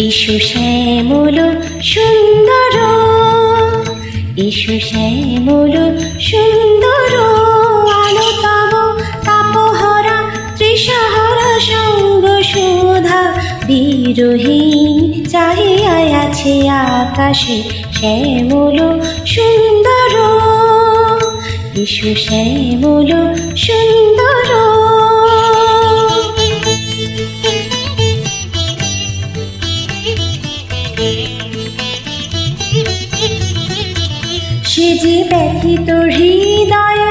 এসো শ্যামল সুন্দর, এসো শ্যামল সুন্দর, আলো তব তাপহরা তৃষাহরা সঙ্গ সুধা বিরহীন চাহিয়া আছে আকাশে শ্যামল সুন্দর। এসো শ্যামল সুন্দর। সে যে ব্যথিত হৃদয়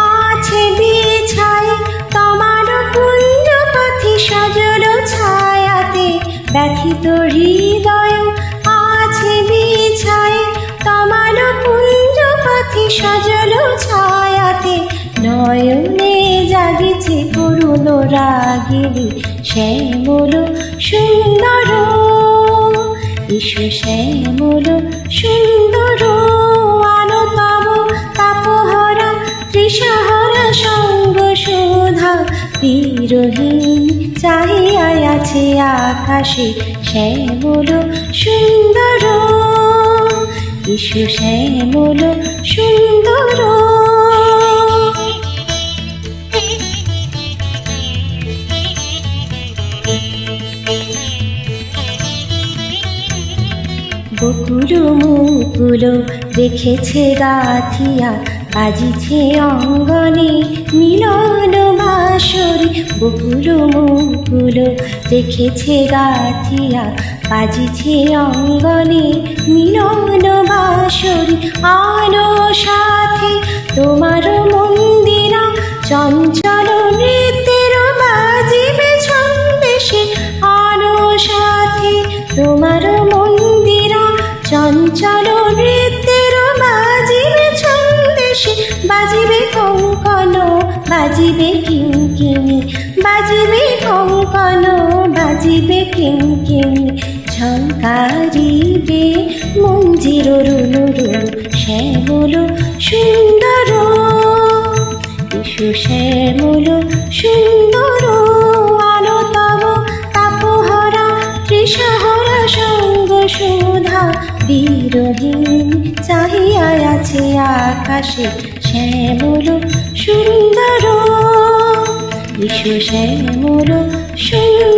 আছে বিছায় তোমার কুঞ্জ পথে সজল ছায়াতে, ব্যথিত হৃদয় আছে বিছায় তোমার কুঞ্জ পথে সজল ছায়াতে, নয়নে জাগিছে করুণ রাগিনী শ্যামল সুন্দর। এসো শ্যামল সুন্দর, আলো তব তাপহরা তৃষাহরা সঙ্গ সুধা বিরহীন চাহিয়া আছে আকাশে শ্যামল সুন্দর। এসো শ্যামল সুন্দর। বকুল মুকুল রেখেছে গাথিয়া বাজিছে অঙ্গনে মিলন বাঁশরি, বকুল মুকুল রেখেছে গাথিয়া বাজিছে অঙ্গনে মিলন বাঁশরি, আলো সাথে তোমার মন্দিরা চঞ্চল নৃত্যের বাজিবে ছন্দেশে, আলো সাথে তোমার মন্দিরা চঞ্চল নৃত্যের বাজিবে ছন্দেশে, বাজিবে কঙ্কন বাজিবে কিঙ্কিণী, বাজিবে কঙ্কন বাজিবে কিঙ্কিণী, ঝঙ্কারিবে মঞ্জির রুনু রুনু শ্যামল সুন্দর। এসো শ্যামল সুন্দর, আলো তব তাপহরা তৃষাহরা সঙ্গ সুধা বিরহীন চাহিয়া আছে আকাশে শ্যামল সুন্দর। এসো শ্যামল সুন্দর।